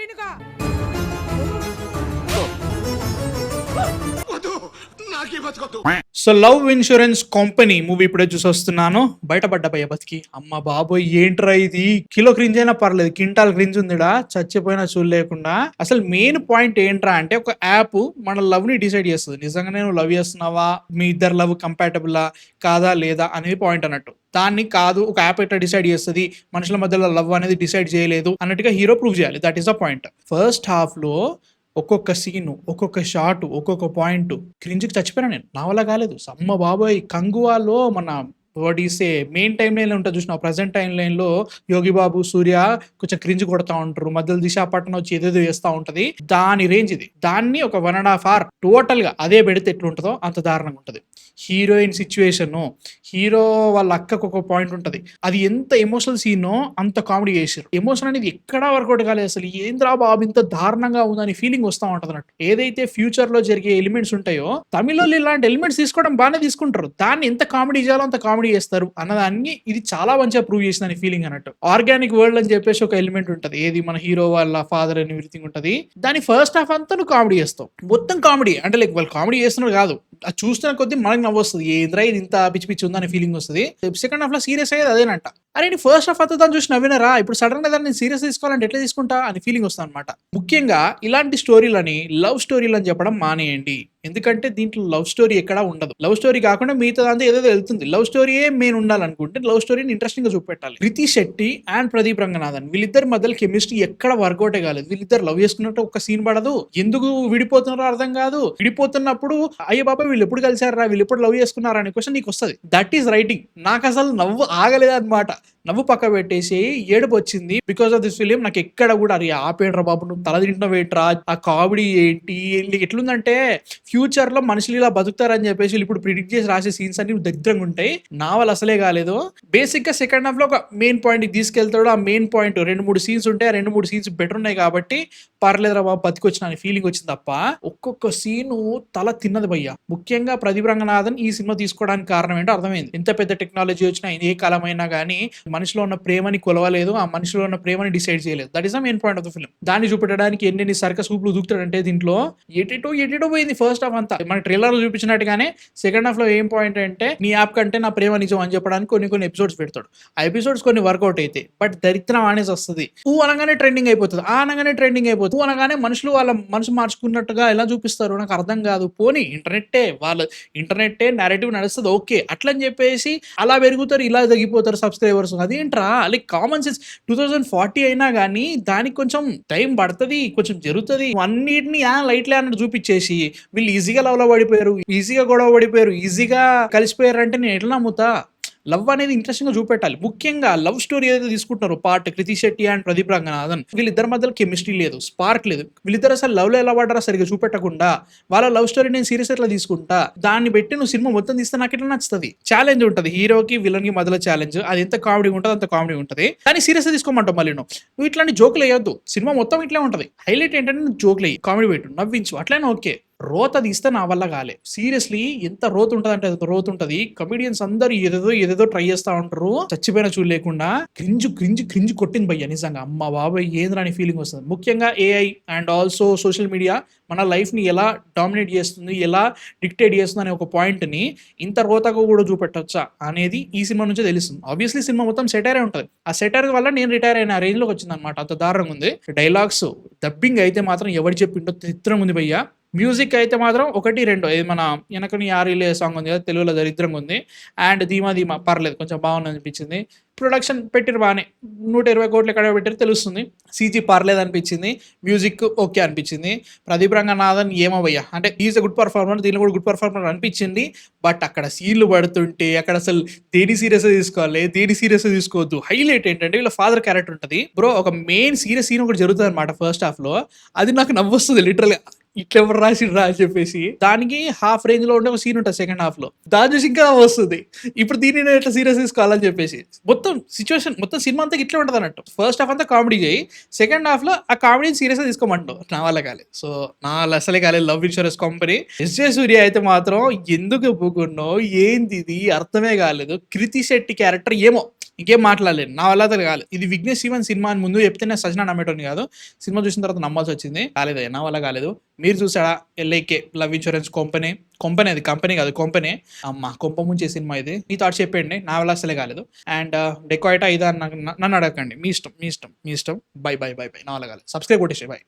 వినుగా. So love insurance company movie ఇప్పుడే చూసి వస్తున్నాను. బయటపడ్డ భయ బతికి. అమ్మ బాబోయ్ ఏంట్రా ఇది, కిలో క్రింజ్ అయినా పర్లేదు, కింటాల్ క్రింజ్ ఉందిడా చచ్చిపోయినా చూడలేకుండా. అసలు మెయిన్ పాయింట్ ఏంట్రా అంటే, ఒక యాప్ మన లవ్ ని డిసైడ్ చేస్తుంది. నిజంగానే నువ్వు లవ్ చేస్తున్నావా, మీ ఇద్దరు లవ్ కంపాటబులా కాదా లేదా అనేది పాయింట్ అన్నట్టు. దాన్ని కాదు, ఒక యాప్ ఎట్లా డిసైడ్ చేస్తుంది, మనుషుల మధ్యలో లవ్ అనేది డిసైడ్ చేయలేదు అన్నట్టుగా హీరో ప్రూవ్ చేయాలి. That is the point. First half లో ఒక్కొక్క సీను, ఒక్కొక్క షాట్, ఒక్కొక్క పాయింట్ క్రింజ్కి చచ్చిపోయినా నేను. నా వల్ల కాలేదు. అమ్మ బాబోయ్, కంగువాలో మన వాట్ ఈ సే మెయిన్ టైం లైన్ లో ఉంటుంది చూసిన, ప్రజెంట్ టైం లైన్ లో యోగి బాబు సూర్య కొంచెం క్రింజ్ కొడతా ఉంటారు, మధ్యలో దిశా పట్టణం వచ్చి ఏదేదో చేస్తా ఉంటది. దాని రేంజ్ ఇది. దాన్ని ఒక 1.5 hour టోటల్ గా అదే పెడితే ఎట్లుంటుందో అంత దారుణంగా ఉంటుంది. హీరోయిన్ సిచ్యువేషన్, హీరో వాళ్ళ అక్కకు ఒక పాయింట్ ఉంటుంది, అది ఎంత ఎమోషనల్ సీనో అంత కామెడీ చేశారు. ఎమోషన్ అనేది ఎక్కడా వర్కౌట్ కాలేదు. అసలు ఏంద్రా బాబు ఇంత దారుణంగా ఉందని ఫీలింగ్ వస్తూ ఉంటుంది అన్నట్టు. ఏదైతే ఫ్యూచర్ లో జరిగే ఎలిమెంట్స్ ఉంటాయో, తమిళలో ఇలాంటి ఎలిమెంట్స్ తీసుకోవడం బాగానే తీసుకుంటారు, దాన్ని ఎంత కామెడీ చేయాలో అంత కామెడీ చేస్తారు అన్నదాన్ని ఇది చాలా మంచిగా ప్రూవ్ చేసిందని ఫీలింగ్ అన్నట్టు. ఆర్గానిక్ వరల్డ్ అని చెప్పేసి ఒక ఎలిమెంట్ ఉంటుంది, ఏది మన హీరో వాళ్ళ ఫాదర్ అని ఎవ్రీథింగ్ ఉంటుంది. దాని ఫస్ట్ హాఫ్ అంతా నువ్వు కామెడీ చేస్తావు, మొత్తం కామెడీ అంటే లైక్ వాళ్ళు కామెడీ చేస్తున్నారు కాదు, అది చూస్తున్న కొద్దీ మనకి నవ్వు వస్తుంది, ఏంద్రా ఇది ఇంత పిచ్చి పిచ్చి ఉందని ఫీలింగ్ వస్తుంది. సెకండ్ హాఫ్ లో సీరియస్ అయ్యేది అదేనంట. అరే నీ ఫస్ట్ హాఫ్ అంతా దాన్ని చూసి నవ్వినరా, ఇప్పుడు సడన్ గా దాన్ని సీరియస్ తీసుకోవాలంటే ఎట్లా తీసుకుంటా అని ఫీలింగ్ వస్తుంది అనమాట. ముఖ్యంగా ఇలాంటి స్టోరీలని లవ్ స్టోరీలు అని చెప్పడం మానేయండి. ఎందుకంటే దీంట్లో లవ్ స్టోరీ ఎక్కడా ఉండదు. లవ్ స్టోరీ కాకుండా మిగతా అంతా ఏదో వెళ్తుంది. లవ్ స్టోరీయే మెయిన్ ఉండాలనుకుంటే లవ్ స్టోరీని ఇంట్రెస్టింగ్ గా చూపెట్టాలి. కృతి శెట్టి అండ్ ప్రదీప్ రంగనాథన్ వీళ్ళిద్దరి మధ్యలో కెమిస్ట్రీ ఎక్కడ వర్కౌట్ కాలేదు. వీళ్ళిద్దరు లవ్ చేసుకున్నట్టు ఒక సీన్ పడదు. ఎందుకు విడిపోతున్నారో అర్థం కాదు. విడిపోతున్నప్పుడు అయ్యో బాబా వీళ్ళు ఎప్పుడు కలిసారా, వీళ్ళు ఎప్పుడు లవ్ చేసుకున్నారా అనే క్వశ్చన్ నీకు వస్తుంది. That is writing. నాకు అసలు నవ్వు ఆగలేదు అనమాట. నవ్వు పక్క పెట్టేసి ఏడుపు వచ్చింది బికాస్ ఆఫ్ దిస్ ఫిలిం. నాకు ఎక్కడ కూడా అరే ఆపేట్రా బాబు, నువ్వు తల తింటున్నావు ఏంట్రా, ఆ కామెడీ ఏంటి, ఎట్లుందంటే ఫ్యూచర్ లో మనుషులు ఇలా బతుకుతారని చెప్పేసి ఇప్పుడు ప్రిడిక్ట్ చేసి రాసే సీన్స్ అన్ని దరిద్రంగా ఉంటాయి. నావల్ అసలే కాలేదు. బేసిక్ గా సెకండ్ హాఫ్ లో ఒక మెయిన్ పాయింట్ తీసుకెళ్తాడు. ఆ మెయిన్ పాయింట్ 2-3 సీన్స్ ఉంటాయి. ఆ 2-3 సీన్స్ బెటర్ ఉన్నాయి కాబట్టి పర్లేదురా బాబు బతికొచ్చిన అనే ఫీలింగ్ వచ్చింది తప్ప ఒక్కొక్క సీను తల తిన్నది భయ్య. ముఖ్యంగా ప్రదీప్ రంగనాథన్ ఈ సినిమా తీసుకోవడానికి కారణం ఏంటో అర్థమైంది. ఎంత పెద్ద టెక్నాలజీ వచ్చినా ఏ కాలమైనా కానీ మనిషిలో ఉన్న ప్రేమని కొలవలేదు, ఆ మనిషిలో ఉన్న ప్రేమని డిసైడ్ చేయలేదు. That is the main point of the film. దాన్ని చూపెట్టడానికి ఎన్ని సర్కస్ సూపులు దూకుతాడంటే దీంట్లో ఎటెటో పోయింది ఫస్ట్ హాఫ్ అంతా. మన ట్రైలర్ లో చూపించినట్టుగానే సెకండ్ హాఫ్ లో ఏం పాయింట్ అంటే, నీ యాప్ కంటే నా ప్రేమ నిజం అని చెప్పడానికి కొన్ని ఎపిసోడ్స్ పెడతాడు. ఆ ఎపిసోడ్స్ కొన్ని వర్కౌట్ అయితే, బట్ దరిద్రం అనేసి వస్తుంది. ఊ అనగానే ట్రెండింగ్ అయిపోతుంది, ఆ అనగానే ట్రెండింగ్ అయిపోతుంది. ఊ అనగానే మనుషులు వాళ్ళ మనసు మార్చుకున్నట్టుగా ఎలా చూపిస్తారు నాకు అర్థం కాదు. పోనీ ఇంటర్నెట్టే నేరేటివ్ నడుస్తుంది, ఓకే, అట్లని చెప్పేసి అలా పెరుగుతారు, ఇలా తగ్గిపోతారు సబ్స్క్రైబర్స్. అదేంట్రా, లైక్ కామన్ సెన్స్. 2040 అయినా కానీ దానికి కొంచెం టైం పడుతుంది, కొంచెం జరుగుతుంది. అన్నిటిని లైట్లే అన్నట్టు చూపించేసి వీళ్ళు ఈజీగా లవ్ లో పడిపోయారు, ఈజీగా గొడవ పడిపోయారు, ఈజీగా కలిసిపోయారు అంటే నేను ఎట్లా నమ్ముతా? లవ్ అనేది ఇంట్రెస్టింగ్ గా చూపెట్టాలి. ముఖ్యంగా లవ్ స్టోరీ ఏదైతే తీసుకుంటున్నారో పార్ట్ కృతి శెట్టి అండ్ ప్రదీప్ రంగనాథన్, వీళ్ళిద్దరి మధ్యలో కెమిస్ట్రీ లేదు, స్పార్క్ లేదు. వీళ్ళిద్దరు అసలు లవ్ లో ఎలా పడ్డారా సరిగ్గా చూపెట్టకుండా వాళ్ళ లవ్ స్టోరీ నేను సీరియస్ ఎట్లా తీసుకుంటా, దాన్ని పెట్టి నువ్వు సినిమా మొత్తం తీస్తే నాకు ఎట్లా నచ్చుతుంది. ఛాలెంజ్ ఉంటుంది హీరోకి విలన్ కి మధ్యలో ఛాలెంజ్. అది ఎంత కామెడీ ఉంటుంది అంత కామెడీ ఉంటుంది. కానీ సీరియస్ గా తీసుకోమంటావు మళ్ళీ నువ్వు ఇట్లాంటి జోకులు వేయొద్దు. సినిమా మొత్తం ఇట్లా ఉంటుంది. హైలైట్ ఏంటంటే నువ్వు జోకులు వేయి, కామెడీ పెట్టు, నవ్వించు, అట్లనే ఓకే. రోత తీస్తే నా వల్ల కాలే. సీరియస్లీ ఎంత రోత్ ఉంటుంది అంటే అంత రోత్ ఉంటుంది. కమెడియన్స్ అందరూ ఏదేదో ట్రై చేస్తా ఉంటారు, చచ్చిపోయిన చూడలేకుండా. క్రింజ్ కొట్టింది భయ్య నిజంగా. అమ్మ బాబాయ్ ఏంద్రా అని ఫీలింగ్ వస్తుంది. ముఖ్యంగా AI and also social media మన లైఫ్ ని ఎలా డామినేట్ చేస్తుంది, ఎలా డిక్టేట్ చేస్తుంది అనే ఒక పాయింట్ ని ఇంత రోతగా కూడా చూపెట్టొచ్చా అనేది ఈ సినిమా నుంచే తెలుస్తుంది. ఆబ్వియస్లీ సినిమా మొత్తం సెటైరే ఉంటుంది. ఆ సెటైర్ వల్ల నేను రిటైర్ అయిన రేంజ్ లోకి వచ్చింది అనమాట. అంత దారుణంగా ఉంది. డైలాగ్స్ డబ్బింగ్ అయితే మాత్రం ఎవరు చెప్పిండో చిత్రంగా ఉంది భయ్య. మ్యూజిక్ అయితే మాత్రం 1-2 ఏది మన వెనకని యారీలే సాంగ్ ఉంది కదా తెలుగులో, దరిద్రంగా ఉంది. అండ్ ధీమా పర్లేదు, కొంచెం బాగుంది అనిపించింది. ప్రొడక్షన్ పెట్టిరు బాగానే, 120 కోట్లు ఎక్కడ పెట్టారు తెలుస్తుంది. సీజీ పర్లేదు అనిపించింది. మ్యూజిక్ ఓకే అనిపించింది. ప్రదీప్ రంగనాథన్ ఏమవయ్యా అంటే ఈజ్ అ గుడ్ పర్ఫార్మర్, దీనిలో కూడా గుడ్ పర్ఫార్మర్ అనిపించింది. బట్ అక్కడ సీన్లు పడుతుంటే అక్కడ అసలు దేని సీరియస్ తీసుకోవాలి, దేని సీరియస్ తీసుకోవద్దు. హైలైట్ ఏంటంటే వీళ్ళ ఫాదర్ క్యారెక్టర్ ఉంటుంది బ్రో. ఒక మెయిన్ సీరియస్ సీన్ ఒకటి జరుగుతుంది అనమాట ఫస్ట్ హాఫ్ లో. అది నాకు నవ్వొస్తుంది లిటరల్గా. ఇట్లెవరు రాసిర్రా అని చెప్పేసి దానికి హాఫ్ రేంజ్ లో ఉండే ఒక సీన్ ఉంటుంది సెకండ్ హాఫ్ లో, దాని చూసి ఇంకా వస్తుంది ఇప్పుడు దీన్ని నేను ఎట్లా సీరియస్ తీసుకోవాలని చెప్పేసి మొత్తం సిచ్యువేషన్ మొత్తం సినిమా అంతా ఇట్లా ఉంటుంది అన్నట్టు. ఫస్ట్ హాఫ్ అంతా కామెడీ చేయి, సెకండ్ హాఫ్ లో ఆ కామెడీని సీరియస్ గా తీసుకోమంటావు. నా వల్ల కాలేదు. సో నా వల్ల అసలే కాలేదు లవ్ ఇన్సూరెన్స్ కంపెనీ. ఎస్జే సూర్య అయితే మాత్రం ఎందుకు ఒప్పుకున్నావు, ఏంది ఇది అర్థమే కాలేదు. కృతి శెట్టి క్యారెక్టర్ ఏమో ఇంకేం మాట్లాడలేదు, నా వల్ల అయితే కాలేదు. ఇది విఘ్నేష్ శివన్ సినిమా అని ముందు చెప్తే నేను సజన నమ్మేటోని కాదు, సినిమా చూసిన తర్వాత నమ్మాల్సి వచ్చింది. కాలేదు, నా వల్ల కాలేదు. మీరు చూసాడా ఎల్ఐకే లవ్ ఇన్సూరెన్స్ కంపెనీ? అది కంపెనీ కాదు, కొంపనే. అమ్మ కొంప ముంచే సినిమా ఇది. మీ థాట్స్ చెప్పండి, నా వల్ల అసలే కాలేదు. అండ్ డెకోయిటా ఇదా నన్ను అడగండి, మీ ఇష్టం. బై. నా వల్ల కాలేదు. సబ్స్క్రైబ్ కొట్టేసి బై.